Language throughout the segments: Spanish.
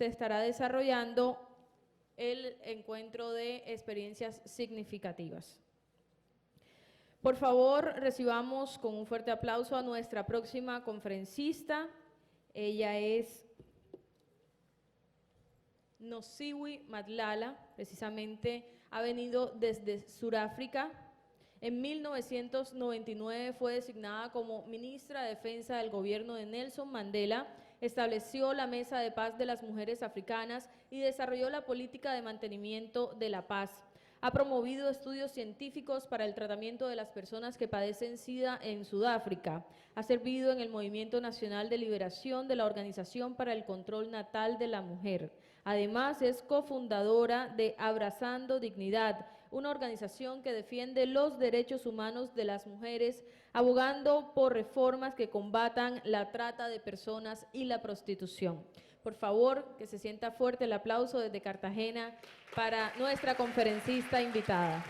se estará desarrollando el encuentro de experiencias significativas. Por favor, recibamos con un fuerte aplauso a nuestra próxima conferencista. Ella es Nosiwi Madlala, precisamente ha venido desde Sudáfrica. En 1999 fue designada como ministra de Defensa del gobierno de Nelson Mandela, estableció la Mesa de Paz de las Mujeres Africanas y desarrolló la política de mantenimiento de la paz. Ha promovido estudios científicos para el tratamiento de las personas que padecen SIDA en Sudáfrica. Ha servido en el Movimiento Nacional de Liberación de la Organización para el Control Natal de la Mujer. Además, es cofundadora de Abrazando Dignidad, una organización que defiende los derechos humanos de las mujeres, abogando por reformas que combatan la trata de personas y la prostitución. Por favor, que se sienta fuerte el aplauso desde Cartagena para nuestra conferencista invitada.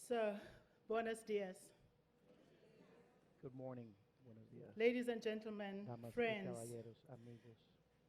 So, buenos dias. Good morning. Buenos días. Ladies and gentlemen, Damas y friends, caballeros, amigos.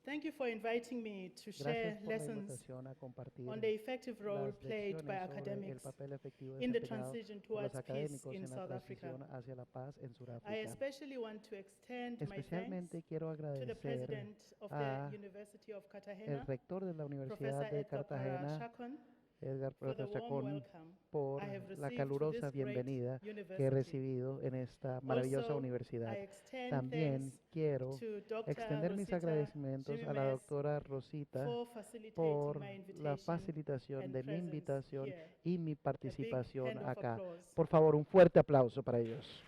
thank you for inviting me to share Gracias por la lessons invitación a compartir on the effective role las played by lecciones sobre el academics papel efectivo in the desempeñado transition por los towards peace académicos in en la South transición Africa. hacia la paz en I Sudáfrica. especially want to extend my thanks Especialmente quiero to the agradecer president of the a University of el Cartagena, rector de la Universidad Professor de Edgar Cartagena, Chacon, Edgar for the Prata warm Chacón, welcome por I have la received to calurosa this great bienvenida que he university. recibido en esta maravillosa Also, universidad. I extend También thanks quiero to Dr. extender mis Rosita agradecimientos a la Jimenez doctora Rosita for facilitating por my la invitation facilitación and de mi presence invitación here. y mi A big participación hand of acá. applause. Por favor, un fuerte aplauso para ellos.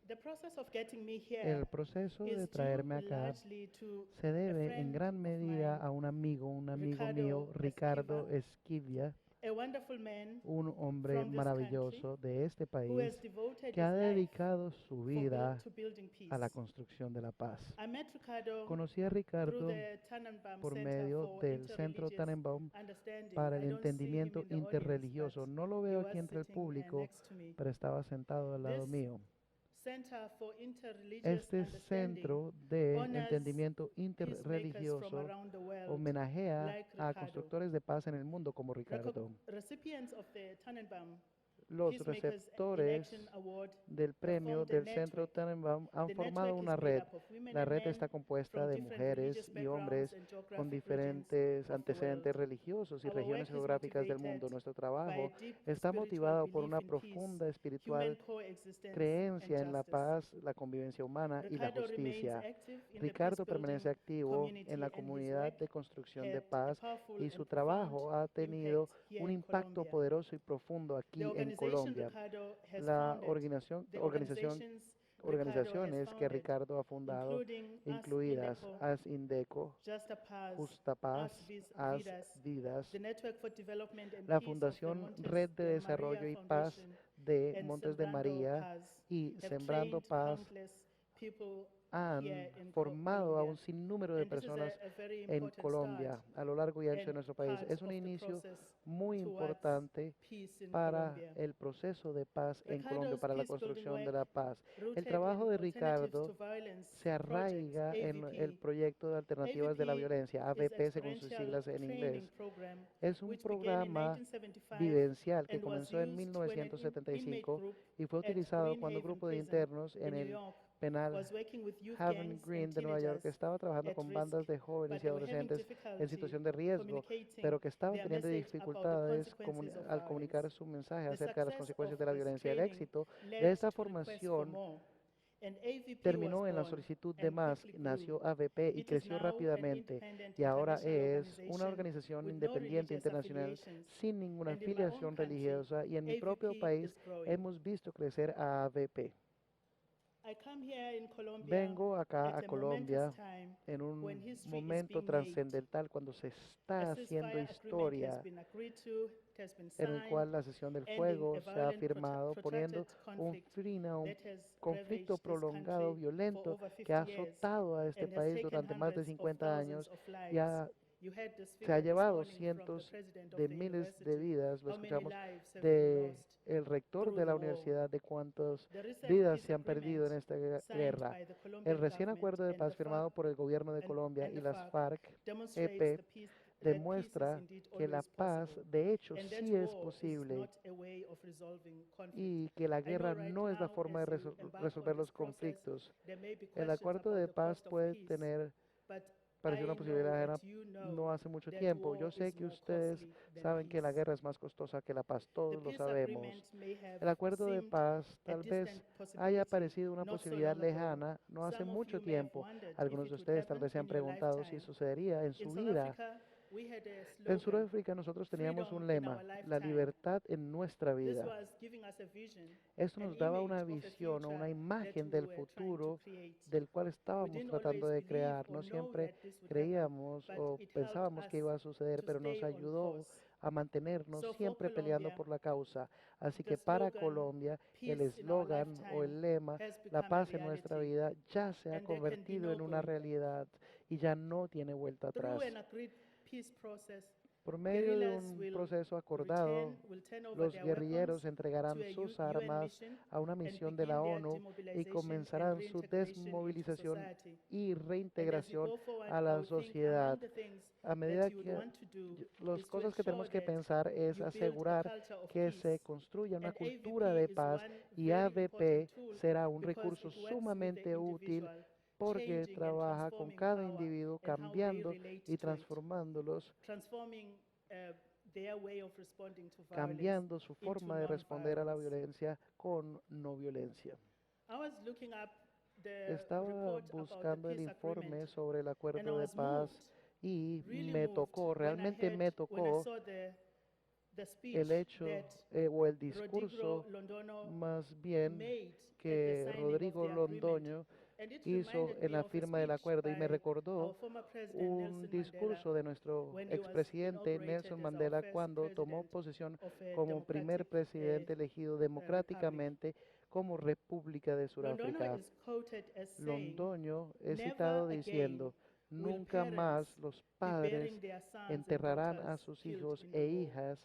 The process of getting me here El proceso de is traerme due acá largely to se a debe en friend gran of medida mine, a un amigo Ricardo mío, Ricardo Esquivia, a wonderful man un hombre from this maravilloso de este who has país devoted que his ha life dedicado su vida to building a la peace. construcción de la paz. I met Ricardo Conocí a through Ricardo the Tannenbaum por Center medio for del Centro Interreligious Tannenbaum Understanding. para el I don't see him entendimiento in the audience, interreligioso. but No lo he veo was aquí entre el sitting público, next to me. pero estaba sentado al lado This mío. Center for Interreligious Este Understanding centro de honors entendimiento peacemakers from interreligioso around the world, homenajea like a Ricardo. constructores de paz en el mundo como Ricardo. Recipients of the Tannenbaum Los Peacemakers in receptores Action Award del have premio formed a del Centro network. Tannenbaum han The formado network una is made red. up of women La and red men está compuesta from de different religious mujeres y backgrounds hombres and con geographic diferentes regions of the antecedentes world. religiosos y Our regiones work is geográficas del motivated mundo. Nuestro by trabajo a deep está spiritual motivado por belief una in profunda peace, espiritual human coexistence, creencia and en la justice. paz, la convivencia humana y la Ricardo remains justicia. active in the Ricardo permanece peace-building activo en community, la and his comunidad work de construcción de had a paz powerful y and su profound trabajo ha tenido impact here un in impacto Colombia. poderoso y profundo The aquí en organization Colombia. Ricardo has La founded, organización, the organización organizations Ricardo has organizaciones que founded, Ricardo ha fundado, including As incluidas Indeco, As Indeco, Justa Paz, Justa As Paz, As Vidas, Vidas, the Network for Development and la Peace of the Fundación Montes Red de de Maria Desarrollo y Paz Foundation, de and Montes de Sembrando María Paz y have Sembrando trained Paz countless people here han in formado a un Colombia. sinnúmero de And this is personas a very en important start Colombia, a lo largo y ancho de and nuestro país. part Es un of the inicio process muy towards importante peace in para Colombia. el proceso de paz en Colombia, Ricardo's para la peace-building construcción de work, la paz. El rooted trabajo in de Alternatives to Ricardo Violence se Project, arraiga en el AVP. proyecto de alternativas de la AVP violencia, is AVP según sus experiential siglas en training inglés. program Es un which began in programa 1975 vivencial que and was comenzó en used when an inmate 1975 group y fue at utilizado Green cuando un Haven grupo de Prison internos en in New el York penal was working with youth Haven gangs Green and de Nueva York teenagers estaba trabajando at con risk, bandas de jóvenes but y they were having adolescentes en difficulty situación de riesgo, pero communicating que estaban their teniendo message about the dificultades consequences of al comunicar violence. su mensaje The acerca de las success consecuencias of de la this violencia. El training éxito de led esta to requests for formación more. And AVP terminó was en la born solicitud de and más, quickly grew. nació AVP y It is creció now an rápidamente independent y ahora international es una organization organización with no independiente religious internacional affiliations. sin ninguna And in my own afiliación country, religiosa y en mi propio AVP país is growing. hemos visto crecer a AVP. I come here in Colombia Vengo acá at a a momentous Colombia time en when un history is momento being made. trascendental cuando se A está haciendo ceasefire agreement has historia, been agreed to, it has been en el signed, cual la cesión del ending fuego a se ha violent, firmado, protracted poniendo un conflict fin a un that has conflicto ravaged this prolongado, country for violento, over que ha 50 years azotado a este and has país taken durante más de hundreds of 50 thousands años of y lives. You heard this se ha figure this llevado morning from the cientos president of de the miles de university. vidas, lo How many escuchamos lives have been de lost el rector through de the la war? universidad, de cuántas The recent vidas peace se han perdido en agreement esta signed guerra. by the El Colombian recién government acuerdo de and paz the firmado FARC por el gobierno de Colombia and y the las FARC FARC demonstrates EP the peace, that peace is demuestra indeed que la always paz possible. de hecho And that sí es war is posible not a way of resolving conflict. y que la I know guerra right no es la now, forma de as you embark on resolver this los process, conflictos. there may be El questions acuerdo about de the paz cost of puede peace, tener, but parecer una I know posibilidad that you no know hace mucho that tiempo. Yo war sé is que more ustedes costly than saben que la peace. guerra es más costosa que la paz, The todos lo peace sabemos. agreement may have El acuerdo de seemed paz a tal distant vez haya possibility parecido una not so posibilidad long ago. lejana no hace Some of mucho you may have tiempo. wondered if Algunos it de would ustedes tal happen vez se han in your preguntado si lifetime. sucedería en In su South vida. Africa, we had a En slogan, Sudáfrica nosotros teníamos freedom un in lema, our la lifetime. libertad en nuestra This vida. was giving us a vision, Esto an nos daba image una of a visión o una future that imagen we del were trying to futuro create. del cual We estábamos didn't tratando always de believe crear. or No know siempre that this would happen, creíamos but o it helped pensábamos que iba a us suceder, to pero nos stay on ayudó course. a mantenernos So for siempre peleando Colombia, por la causa. Así the que para slogan, Colombia, el peace in our eslogan o lifetime, el lema, has la become a paz en nuestra reality, vida, ya se ha and there can be convertido no en una going back. realidad y ya no tiene vuelta Through atrás. an agreed peace process, Por medio de guerrillas un will proceso acordado, turn over los their guerrilleros weapons to entregarán a sus UN armas mission a una and misión de begin la their ONU y demobilization and comenzarán su reintegration into desmovilización society. y And as we reintegración go forward, a I la would think sociedad. among the things A that medida you would que want to do las is to cosas que tenemos ensure que that pensar es you build a asegurar culture of que peace. se construya una And cultura AVP de is paz one y very AVP important tool será un because recurso it works with the sumamente útil individual, porque changing and trabaja con transforming cada power individuo, and how they cambiando relate y to it, transformándolos, transforming their way of responding to violence cambiando su into forma de responder a la non-violence. violencia con no violencia. I was looking up the Estaba report about the buscando el peace informe agreement, sobre el and I acuerdo de was paz moved, y really me moved, tocó, realmente me when I tocó saw the speech el hecho that o el Rodrigo discurso Londono más bien made at the que signing of Rodrigo the agreement. Londoño And it hizo reminded en me la of a firma del speech acuerdo y me by our recordó former president un Nelson Mandela discurso de nuestro when he was expresidente inaugurated Nelson as our Mandela first cuando tomó president posesión of a como primer democratic presidente elegido republic. democráticamente como República de Londono Sudáfrica. is quoted as saying, Londoño es "Never citado again diciendo, will nunca más parents los be padres burying their sons and enterrarán a daughters sus killed hijos in e the war." hijas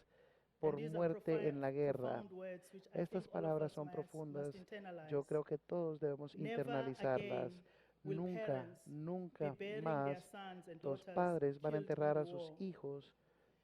And por these are muerte en la guerra. profound words which I Estas think all of palabras us son must profundas. internalize. Yo creo que todos debemos Never internalizarlas. again will Nunca, parents be nunca burying más their sons and los daughters padres van a killed in enterrar the a sus war. hijos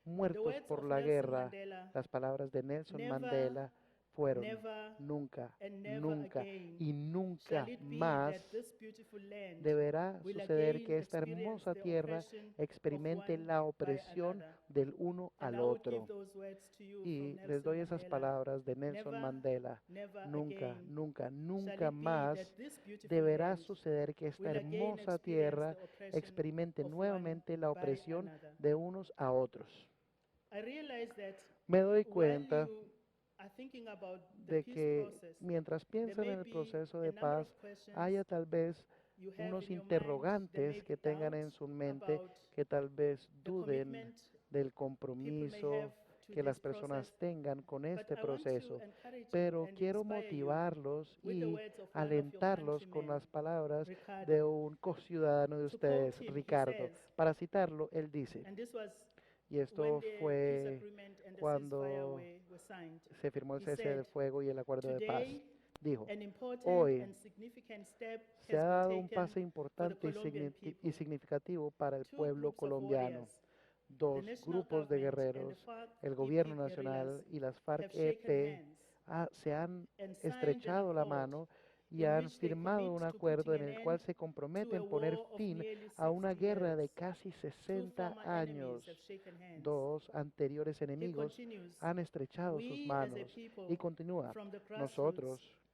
The muertos words por of la Nelson guerra. Mandela, Las palabras de Nelson never, Mandela fueron never, nunca, and never nunca again y shall nunca it be más that this beautiful land deberá will suceder again que esta experience hermosa the tierra oppression of experimente one la by opresión another. del uno And al I would give otro. those words to you Y from les Nelson doy esas Mandela. palabras de Nelson Never, Mandela. never Nunca, again nunca, shall nunca it be más that this beautiful deberá land suceder que esta will again hermosa experience tierra the oppression experimente of one nuevamente la by opresión another. de unos a otros. I realize that Me doy while cuenta you are thinking about the de peace que process, mientras there piensan may en el be proceso a de number paz, of questions haya tal vez you have unos in your mind. There may interrogantes be que tengan en doubts su mente about que tal vez the duden commitment del people may compromiso have to que las this personas process. tengan con But este I want to proceso, encourage you pero and quiero inspire you motivarlos with the y words of one of your alentarlos con countrymen, las palabras de Ricardo. un conciudadano de To quote ustedes, him, he Ricardo. says, Para citarlo, él dice, and this was y when esto the peace fue agreement and the ceasefire cuando were signed. se firmó el He cese said, del fuego y el acuerdo de paz. "Today, Dijo, an important hoy and significant step se ha has dado been un taken paso importante Colombian people. significativo para el Two pueblo groups of colombiano. warriors, the Dos national grupos de government and the guerreros, FARC el gobierno EP nacional guerrillas, y las have FARC-EP, shaken hands se han and signed an estrechado la accord mano y in han which they firmado commit un to acuerdo putting en an el cual end se to a comprometen poner war of fin nearly a una 60 guerra de years. casi Two 60 former años. enemies have shaken hands. Dos anteriores He enemigos continues, han estrechado sus "We as a manos. Y people continúa, from the grassroots nosotros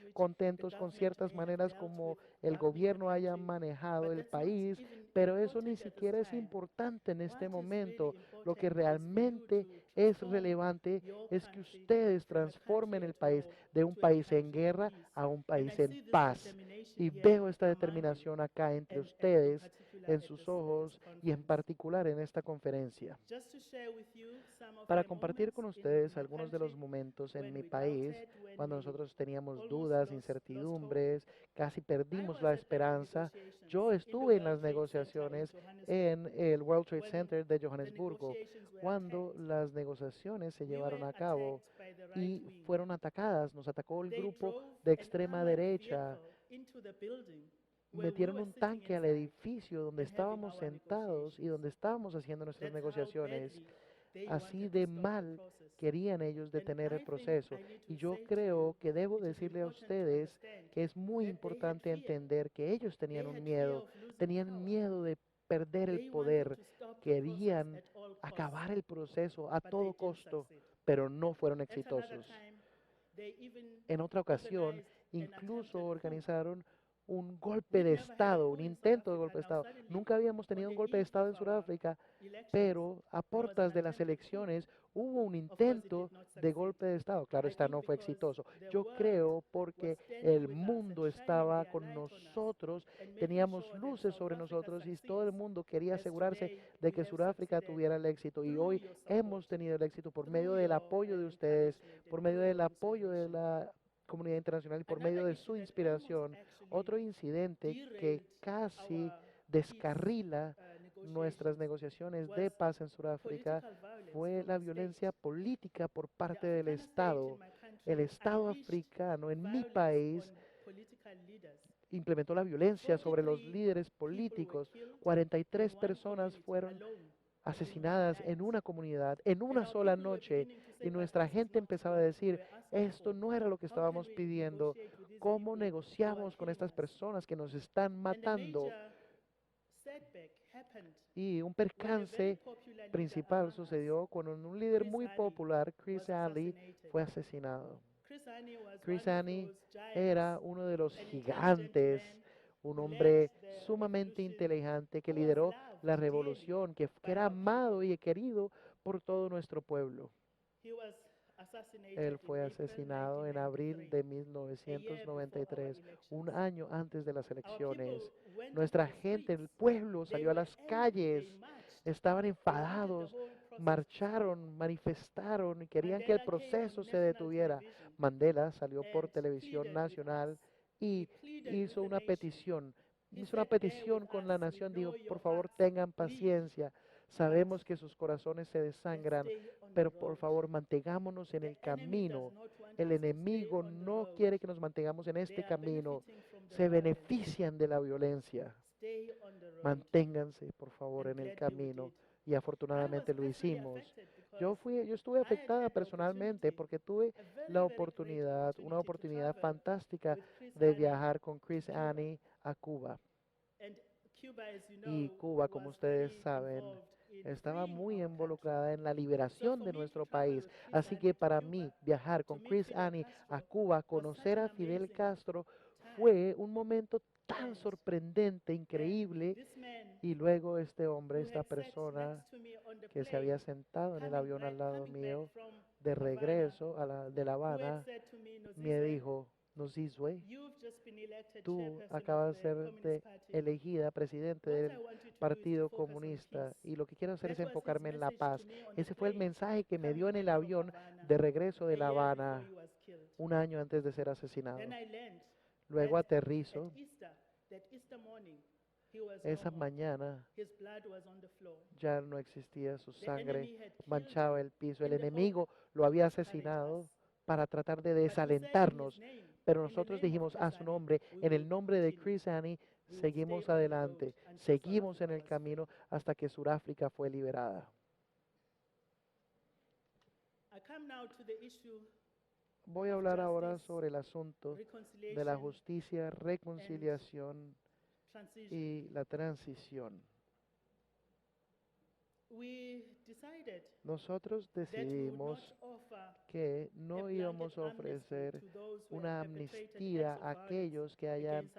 in which the contentos con government ciertas may have maneras dealt como with el the gobierno haya country, manejado but el that's not país, even pero eso important ni at this siquiera es time. importante en este What is really momento. Lo que important is for you realmente to es relevante es que ustedes transformen el país de un país en guerra a un país en paz. Y veo esta determinación acá entre ustedes, en sus ojos y en particular en esta conferencia. Para compartir con ustedes algunos de los momentos en mi país, cuando nosotros teníamos dudas, incertidumbres, casi perdimos la esperanza, yo estuve en las negociaciones en el World Trade Center de Johannesburgo, cuando las negociaciones se llevaron a cabo y fueron atacadas. Nos atacó el grupo de extrema derecha. Metieron un tanque al edificio donde estábamos sentados y donde estábamos haciendo nuestras negociaciones. Así de mal querían ellos detener el proceso. Y yo creo que debo decirle a ustedes que es muy importante entender que ellos tenían miedo de perder el poder, querían acabar el proceso a todo costo, pero no fueron exitosos. En otra ocasión, incluso organizaron un golpe de Estado, un intento de golpe de Estado. Nunca habíamos tenido un golpe de Estado en Sudáfrica, pero a portas de las elecciones hubo un intento de golpe de Estado. Claro, esta no fue exitoso. Yo creo porque el mundo estaba con nosotros, teníamos luces sobre nosotros y todo el mundo quería asegurarse de que Sudáfrica tuviera el éxito. Y hoy hemos tenido el éxito por medio del apoyo de ustedes, por medio del apoyo de la comunidad internacional y por medio de su inspiración. Otro incidente que casi descarrila nuestras negociaciones de paz en Sudáfrica fue la violencia política por parte del Estado. El Estado africano en mi país implementó la violencia sobre los líderes políticos. 43 personas fueron asesinadas en una comunidad, en una sola noche, y nuestra gente empezaba a decir, esto no era lo que estábamos pidiendo, ¿cómo negociamos con estas personas que nos están matando? Y un percance principal sucedió cuando un líder muy popular, Chris Hani, fue asesinado. Chris Hani era uno de los gigantes, un hombre sumamente inteligente que lideró la revolución, que era amado y querido por todo nuestro pueblo. Él fue asesinado en abril de 1993, un año antes de las elecciones. Nuestra gente, el pueblo, salió a las calles, estaban enfadados, marcharon, manifestaron y querían que el proceso se detuviera. Mandela salió por televisión nacional y hizo una petición. Hizo una petición con la nación, dijo, por favor tengan paciencia. Sabemos que sus corazones se desangran, pero por favor mantengámonos en el camino. El enemigo no quiere que nos mantengamos en este camino. Se benefician de la violencia. Manténganse, por favor, en el camino. Y afortunadamente lo hicimos. Yo estuve afectada personalmente porque tuve una oportunidad fantástica de viajar con Chris Hani a Cuba. Y Cuba, como ustedes saben, estaba muy involucrada en la liberación de nuestro país. Así que para mí, viajar con Chris Hani a Cuba, conocer a Fidel Castro, fue un momento tan sorprendente, increíble. Y luego este hombre, esta persona que se había sentado en el avión al lado mío, de regreso de La Habana, me dijo, Nozizwe, tú acabas de ser elegida presidente del Partido Comunista y lo que quiero hacer es enfocarme en la paz. Ese fue el mensaje que me dio en el avión de regreso de La Habana un año antes de ser asesinado. Luego aterrizo. Esa mañana ya no existía, su sangre manchaba el piso. El enemigo lo había asesinado para tratar de desalentarnos, pero nosotros dijimos a su nombre, en el nombre de Chris Hani, seguimos adelante, seguimos en el camino hasta que Sudáfrica fue liberada. Voy a hablar ahora sobre el asunto de la justicia, reconciliación y la transición. Nosotros decidimos que no íbamos a ofrecer una amnistía a aquellos que hayan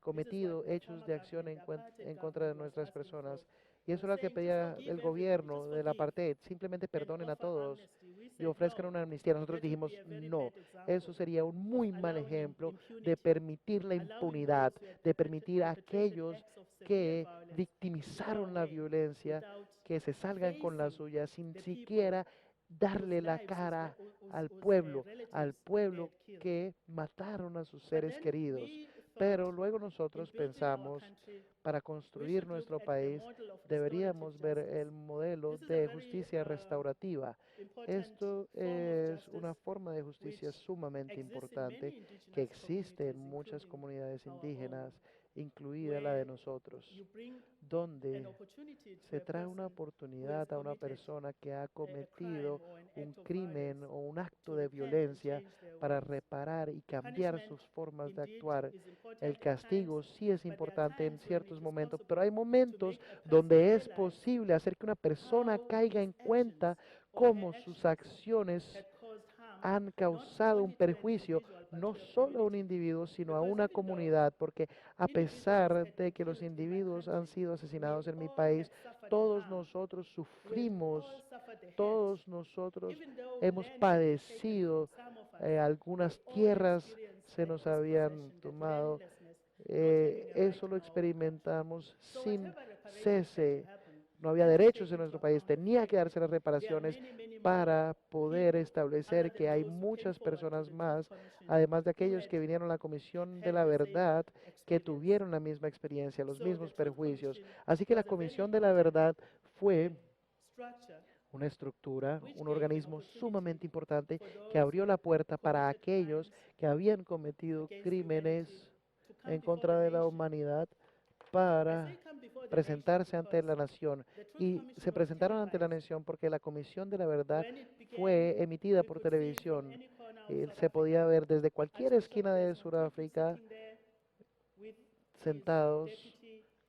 cometido hechos de acción en contra de nuestras personas. Y eso es lo que pedía el gobierno del apartheid, simplemente perdonen a todos y ofrezcan una amnistía. Nosotros dijimos, no, eso sería un muy mal ejemplo de permitir la impunidad, de permitir a aquellos que victimizaron la violencia, que se salgan con la suya sin siquiera darle la cara al pueblo que mataron a sus seres queridos. Pero luego nosotros pensamos, para construir nuestro país, deberíamos ver el modelo de justicia restaurativa. Esto es una forma de justicia sumamente importante que existe en muchas comunidades indígenas, incluida la de nosotros, donde se trae una oportunidad a una persona que ha cometido un crimen o un acto de violencia para reparar y cambiar sus formas de actuar. El castigo sí es importante en ciertos momentos, pero hay momentos donde es posible hacer que una persona caiga en cuenta cómo sus acciones han causado un perjuicio no solo a un individuo, sino a una comunidad, porque a pesar de que los individuos han sido asesinados en mi país, todos nosotros sufrimos, todos nosotros hemos padecido, algunas tierras se nos habían tomado, eso lo experimentamos sin cese. No había derechos en nuestro país, tenía que darse las reparaciones para poder establecer que hay muchas personas más, además de aquellos que vinieron a la Comisión de la Verdad, que tuvieron la misma experiencia, los mismos perjuicios. Así que la Comisión de la Verdad fue una estructura, un organismo sumamente importante que abrió la puerta para aquellos que habían cometido crímenes en contra de la humanidad para presentarse ante la nación. Y se presentaron ante la nación porque la Comisión de la Verdad fue emitida por televisión. Se podía ver desde cualquier esquina de Sudáfrica sentados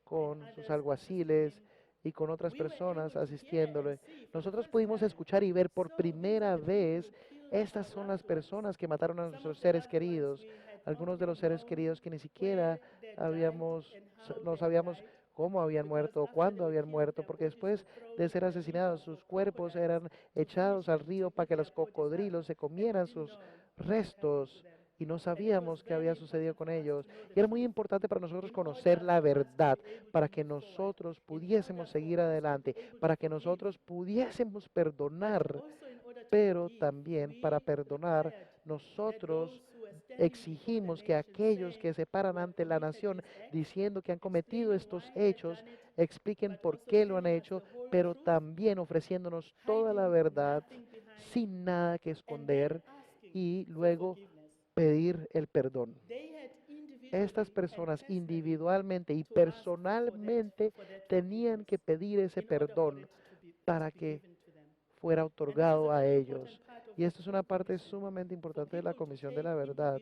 con sus alguaciles y con otras personas asistiéndole. Nosotros pudimos escuchar y ver por primera vez, estas son las personas que mataron a nuestros seres queridos, algunos de los seres queridos que ni siquiera no sabíamos cómo habían muerto o cuándo habían muerto, porque después de ser asesinados, sus cuerpos eran echados al río para que los cocodrilos se comieran sus restos y no sabíamos qué había sucedido con ellos. Y era muy importante para nosotros conocer la verdad, para que nosotros pudiésemos seguir adelante, para que nosotros pudiésemos perdonar, pero también para perdonar, nosotros exigimos que aquellos que se paran ante la nación diciendo que han cometido estos hechos, expliquen por qué lo han hecho, pero también ofreciéndonos toda la verdad sin nada que esconder y luego pedir el perdón. Estas personas individualmente y personalmente tenían que pedir ese perdón para que fuera otorgado a ellos. Y esto es una parte sumamente importante de la Comisión de la Verdad,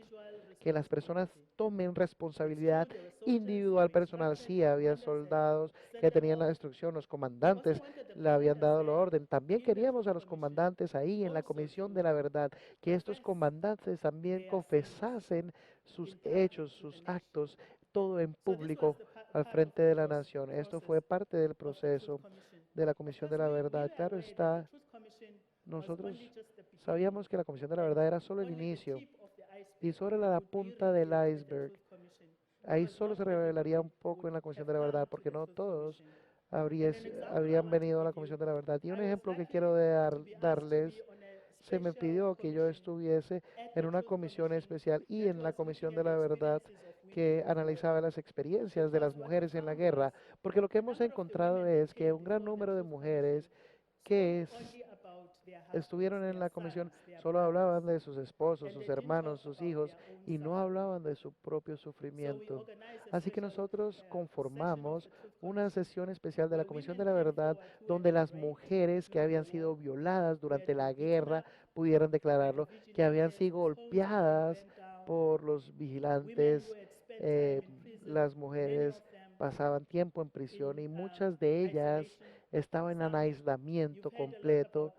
que las personas tomen responsabilidad individual, personal. Sí, había soldados que tenían la instrucción, los comandantes le habían dado la orden. También queríamos a los comandantes ahí en la Comisión de la Verdad, que estos comandantes también confesasen sus hechos, sus actos, todo en público al frente de la nación. Esto fue parte del proceso de la Comisión de la Verdad. Claro está, nosotros sabíamos que la Comisión de la Verdad era solo el inicio y sobre la punta del iceberg. Ahí solo se revelaría un poco en la Comisión de la Verdad, porque no todos habrían venido a la Comisión de la Verdad. Y un ejemplo que quiero darles, se me pidió que yo estuviese en una comisión especial y en la Comisión de la Verdad que analizaba las experiencias de las mujeres en la guerra, porque lo que hemos encontrado es que un gran número de mujeres que estuvieron en la comisión solo hablaban de sus esposos, sus hermanos, sus hijos y no hablaban de su propio sufrimiento. Así que nosotros conformamos una sesión especial de la Comisión de la Verdad donde las mujeres que habían sido violadas durante la guerra pudieran declararlo, que habían sido golpeadas por los vigilantes, eh, las mujeres pasaban tiempo en prisión y muchas de ellas estaban en aislamiento completo.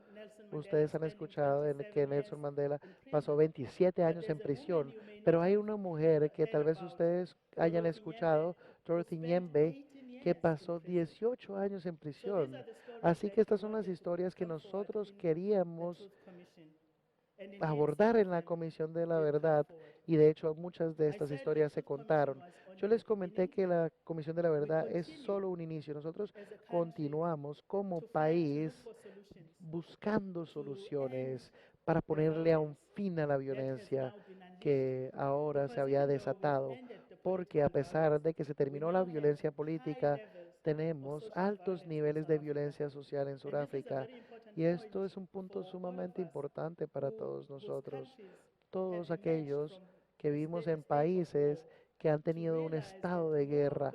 Ustedes han escuchado que Nelson Mandela pasó 27 años en prisión, pero hay una mujer que tal vez ustedes hayan escuchado, Dorothy Nyembe, que pasó 18 años en prisión. Así que estas son las historias que nosotros queríamos abordar en la Comisión de la Verdad, y de hecho muchas de estas historias se contaron. Yo les comenté que la Comisión de la Verdad es solo un inicio. Nosotros continuamos como país buscando soluciones para ponerle a un fin a la violencia que ahora se había desatado, porque a pesar de que se terminó la violencia política, tenemos altos niveles de violencia social en Sudáfrica, y esto es un punto sumamente importante para todos nosotros, todos aquellos que vivimos en países que han tenido un estado de guerra,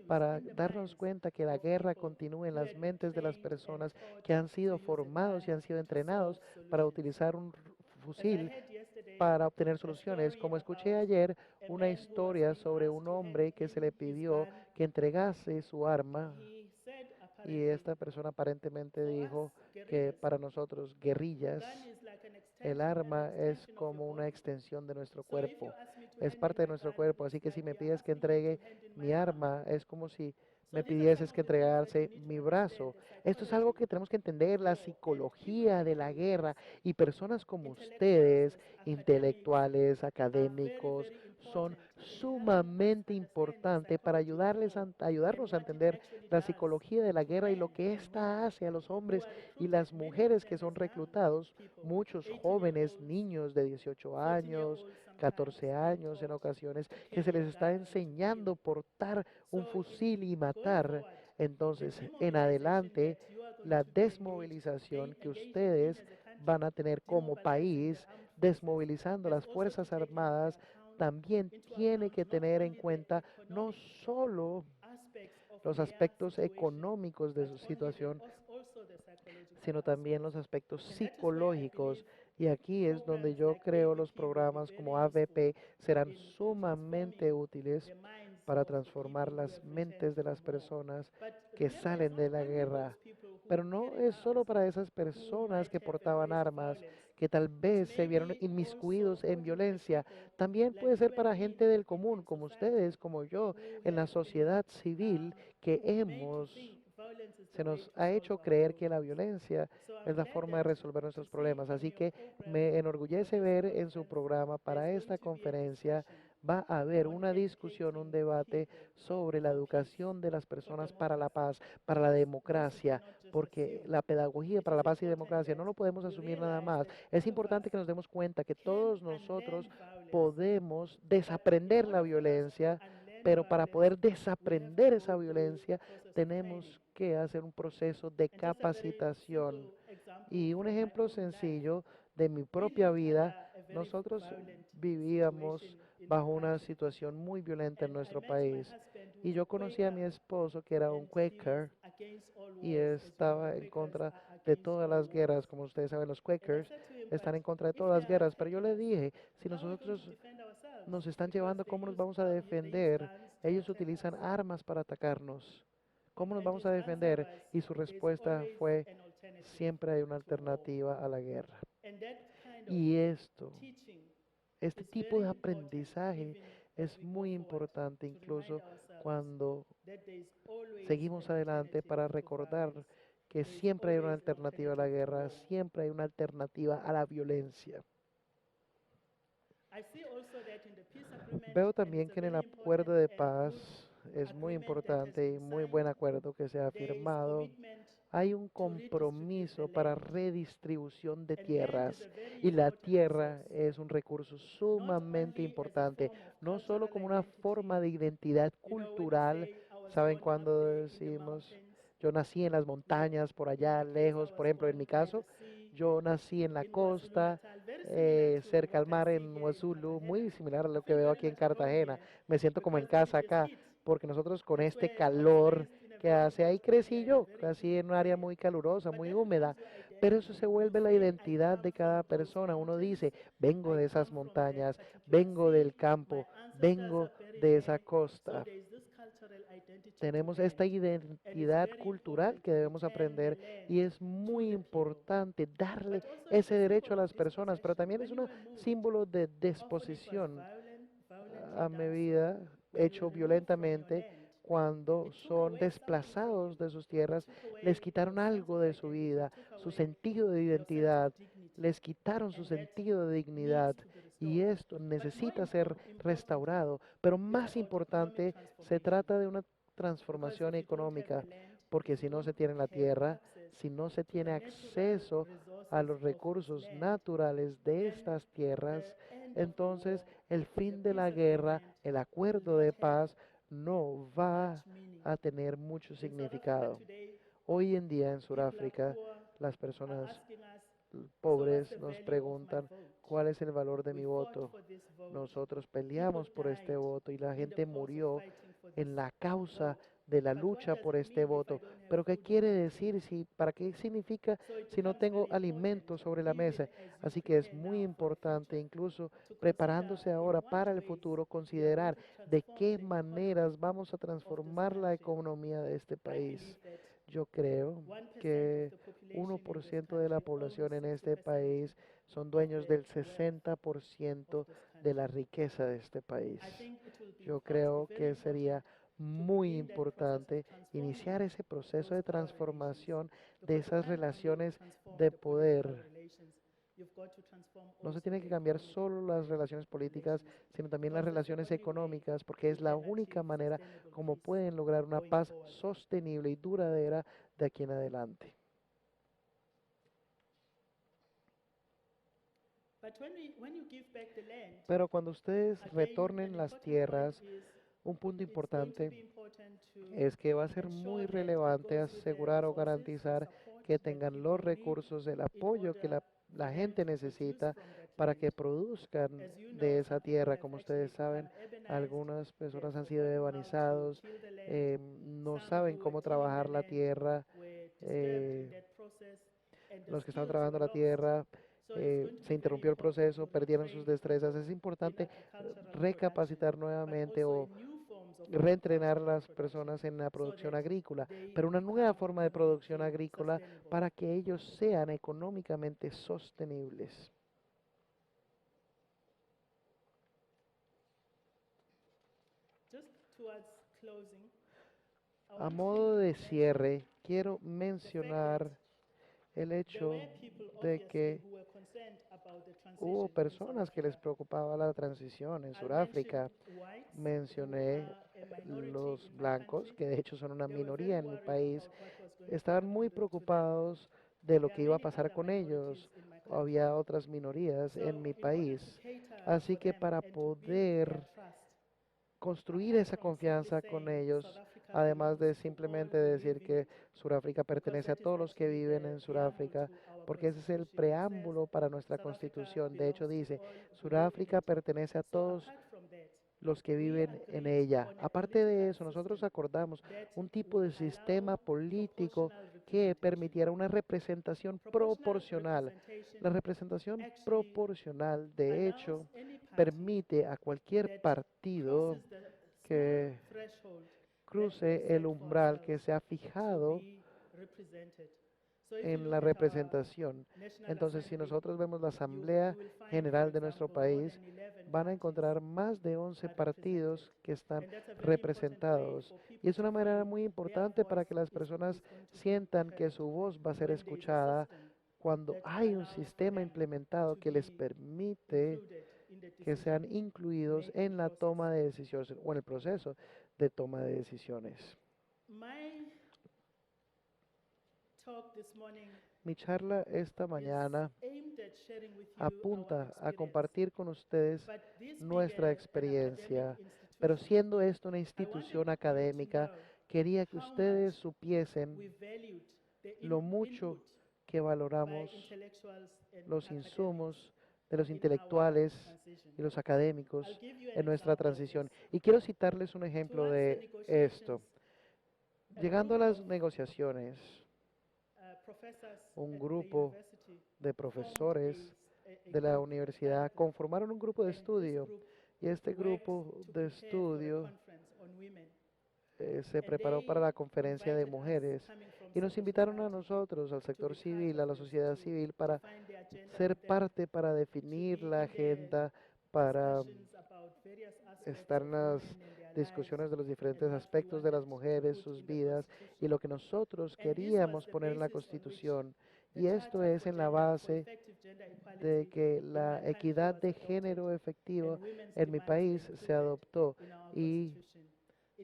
para darnos cuenta que la guerra continúa en las mentes de las personas que han sido formados y han sido entrenados para utilizar un fusil para obtener soluciones. Como escuché ayer una historia sobre un hombre que se le pidió que entregase su arma, y esta persona aparentemente dijo que para nosotros, guerrillas, el arma es como una extensión de nuestro cuerpo, es parte de nuestro cuerpo, así que si me pides que entregue mi arma, es como si me pidieses que entregase mi brazo. Esto es algo que tenemos que entender, la psicología de la guerra, y personas como ustedes, intelectuales, académicos, son sumamente importantes para ayudarnos a entender la psicología de la guerra y lo que ésta hace a los hombres y las mujeres que son reclutados, muchos jóvenes, niños de 18 años, 14 años en ocasiones, que se les está enseñando portar un fusil y matar. Entonces, en adelante, la desmovilización que ustedes van a tener como país, desmovilizando las Fuerzas Armadas, también tiene que tener en cuenta no solo los aspectos económicos de su situación, sino también los aspectos psicológicos. Y aquí es donde yo creo los programas como AVP serán sumamente útiles para transformar las mentes de las personas que salen de la guerra. Pero no es solo para esas personas que portaban armas, que tal vez se vieron inmiscuidos en violencia. También puede ser para gente del común, como ustedes, como yo, en la sociedad civil, que se nos ha hecho creer que la violencia es la forma de resolver nuestros problemas. Así que me enorgullece ver en su programa para esta conferencia va a haber una discusión, un debate sobre la educación de las personas para la paz, para la democracia, porque la pedagogía para la paz y democracia no lo podemos asumir nada más. Es importante que nos demos cuenta que todos nosotros podemos desaprender la violencia, pero para poder desaprender esa violencia tenemos que hacer un proceso de capacitación. Y un ejemplo sencillo de mi propia vida, nosotros vivíamos bajo una situación muy violenta en nuestro país. Y yo conocí a mi esposo, que era un Quaker, y estaba en contra de todas las guerras. Como ustedes saben, los Quakers están en contra de todas las guerras. Pero yo le dije, si nosotros nos están llevando, ¿cómo nos vamos a defender? Ellos utilizan armas para atacarnos. ¿Cómo nos vamos a defender? Y su respuesta fue, siempre hay una alternativa a la guerra. Y este tipo de aprendizaje es muy importante, incluso cuando seguimos adelante, para recordar que siempre hay una alternativa a la guerra, siempre hay una alternativa a la violencia. Veo también que en el acuerdo de paz es muy importante y muy buen acuerdo que se ha firmado. Hay un compromiso para redistribución de tierras, y la tierra es un recurso sumamente importante, no solo como una forma de identidad cultural. ¿Saben cuando decimos, yo nací en las montañas por allá lejos? Por ejemplo, en mi caso, yo nací en la costa, cerca al mar en Huazulu, muy similar a lo que veo aquí en Cartagena. Me siento como en casa acá, porque nosotros con este calor que hace, ahí crecí yo, casi en un área muy calurosa, muy húmeda, pero eso se vuelve la identidad de cada persona. Uno dice, vengo de esas montañas, vengo del campo, vengo de esa costa. Tenemos esta identidad cultural que debemos aprender, y es muy importante darle ese derecho a las personas, pero también es un símbolo de disposición a mi vida hecho violentamente cuando son desplazados de sus tierras, les quitaron algo de su vida, su sentido de identidad, les quitaron su sentido de dignidad y esto necesita ser restaurado. Pero más importante, se trata de una transformación económica, porque si no se tiene la tierra, si no se tiene acceso a los recursos naturales de estas tierras, entonces el fin de la guerra, el acuerdo de paz, no va a tener mucho significado. Hoy en día en Sudáfrica, las personas pobres nos preguntan cuál es el valor de mi voto. Nosotros peleamos por este voto y la gente murió en la causa de la lucha por este voto. Pero ¿qué quiere decir? ¿Para qué significa si no tengo alimento sobre la mesa? Así que es muy importante, incluso preparándose ahora para el futuro, considerar de qué maneras vamos a transformar la economía de este país. Yo creo que 1% de la población en este país son dueños del 60% de la riqueza de este país. Yo creo que sería muy importante iniciar ese proceso de transformación de esas relaciones de poder. No se tienen que cambiar solo las relaciones políticas, sino también las relaciones económicas, porque es la única manera como pueden lograr una paz sostenible y duradera de aquí en adelante. Pero cuando ustedes retornen las tierras, un punto importante es que va a ser muy relevante asegurar o garantizar que tengan los recursos, el apoyo que la gente necesita para que produzcan de esa tierra. Como ustedes saben, algunas personas han sido urbanizados, no saben cómo trabajar la tierra. Los que estaban trabajando la tierra, se interrumpió el proceso, perdieron sus destrezas. Es importante recapacitar nuevamente o reentrenar a las personas en la producción agrícola, pero una nueva forma de producción agrícola para que ellos sean económicamente sostenibles. A modo de cierre, quiero mencionar el hecho de que hubo personas que les preocupaba la transición en Sudáfrica. Mencioné los blancos, que de hecho son una minoría en mi país, estaban muy preocupados de lo que iba a pasar con ellos. Había otras minorías en mi país. Así que para poder construir esa confianza con ellos, además de simplemente decir que Sudáfrica pertenece a todos los que viven en Sudáfrica, porque ese es el preámbulo para nuestra constitución. De hecho dice, Sudáfrica pertenece a todos los que viven en ella. Aparte de eso, nosotros acordamos un tipo de sistema político que permitiera una representación proporcional. La representación proporcional, de hecho, permite a cualquier partido que cruce el umbral que se ha fijado en la representación. Entonces, si nosotros vemos la Asamblea General de nuestro país, van a encontrar más de 11 partidos que están representados. Y es una manera muy importante para que las personas sientan que su voz va a ser escuchada cuando hay un sistema implementado que les permite que sean incluidos en la toma de decisiones o en el proceso de toma de decisiones. Mi charla esta mañana apunta a compartir con ustedes nuestra experiencia, pero siendo esto una institución académica, quería que ustedes supiesen lo mucho que valoramos los insumos de los intelectuales y los académicos en nuestra transición. Y quiero citarles un ejemplo de esto. Llegando a las negociaciones, un grupo de profesores de la universidad conformaron un grupo de estudio y este grupo de estudio se preparó para la conferencia de mujeres y nos invitaron a nosotros, al sector civil, a la sociedad civil, para ser parte, para definir la agenda, para estar en las discusiones de los diferentes aspectos de las mujeres, sus vidas y lo que nosotros queríamos poner en la Constitución. Y esto es en la base de que la equidad de género efectiva en mi país se adoptó y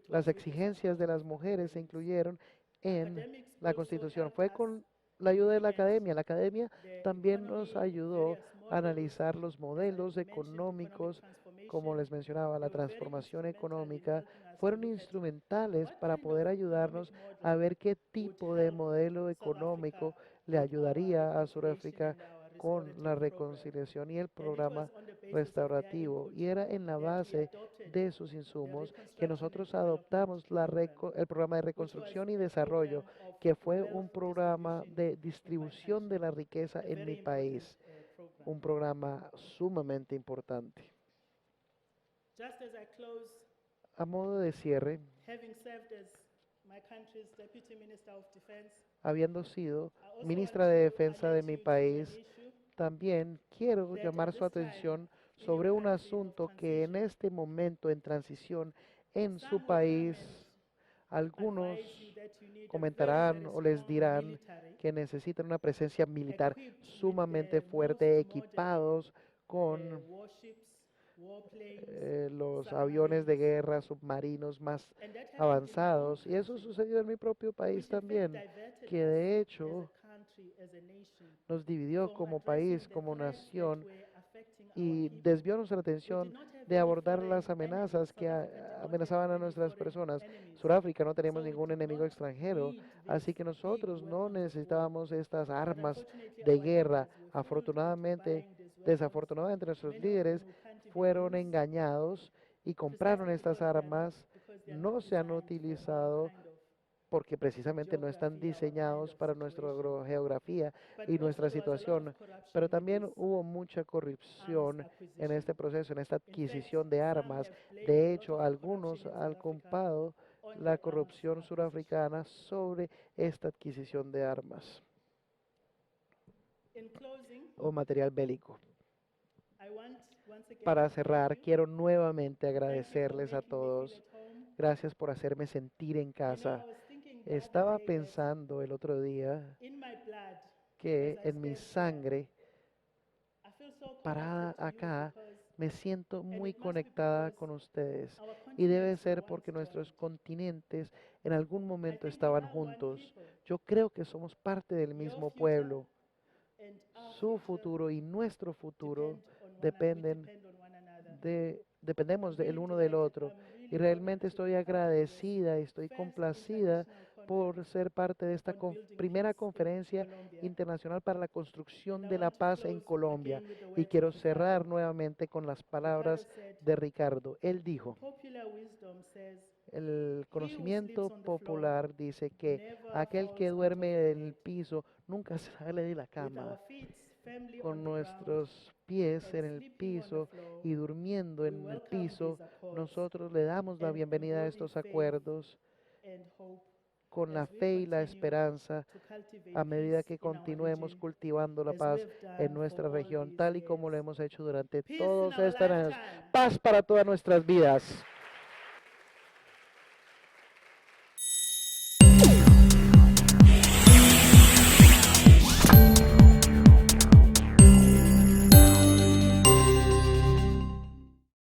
las exigencias de las mujeres se incluyeron en la Constitución. Fue con la ayuda de la academia. La academia también nos ayudó a analizar los modelos económicos, como les mencionaba, la transformación económica, fueron instrumentales para poder ayudarnos a ver qué tipo de modelo económico le ayudaría a Sudáfrica con la reconciliación y el programa restaurativo. Y era en la base de sus insumos que nosotros adoptamos el programa de reconstrucción y desarrollo, que fue un programa de distribución de la riqueza en mi país, un programa sumamente importante. A modo de cierre, habiendo sido ministra de Defensa de mi país, también quiero llamar su atención sobre un asunto que en este momento en transición en su país, algunos comentarán o les dirán que necesitan una presencia militar sumamente fuerte, equipados con los aviones de guerra, submarinos más avanzados. Y eso sucedió en mi propio país también, que de hecho nos dividió como país, como nación, y desvió nuestra atención de abordar las amenazas que amenazaban a nuestras personas. Sudáfrica no teníamos ningún enemigo extranjero, así que nosotros no necesitábamos estas armas de guerra. Desafortunadamente nuestros líderes fueron engañados y compraron estas armas, no se han utilizado porque precisamente no están diseñados para nuestra geografía y nuestra situación, pero también hubo mucha corrupción en este proceso, en esta adquisición de armas. De hecho, algunos han culpado la corrupción surafricana sobre esta adquisición de armas o material bélico. Para cerrar, quiero nuevamente agradecerles a todos. Gracias por hacerme sentir en casa. Estaba pensando el otro día que en mi sangre, parada acá, me siento muy conectada con ustedes. Y debe ser porque nuestros continentes en algún momento estaban juntos. Yo creo que somos parte del mismo pueblo. Su futuro y nuestro futuro dependemos del uno del otro. Y realmente estoy agradecida y estoy complacida por ser parte de esta primera conferencia internacional para la construcción de la paz en Colombia. Y quiero cerrar nuevamente con las palabras de Ricardo. Él dijo, el conocimiento popular dice que aquel que duerme en el piso nunca sale de la cama. Con nuestros pies en el piso y durmiendo en el piso, nosotros le damos la bienvenida a estos acuerdos con la fe y la esperanza a medida que continuemos cultivando la paz en nuestra región, tal y como lo hemos hecho durante todos estos años. Paz para todas nuestras vidas.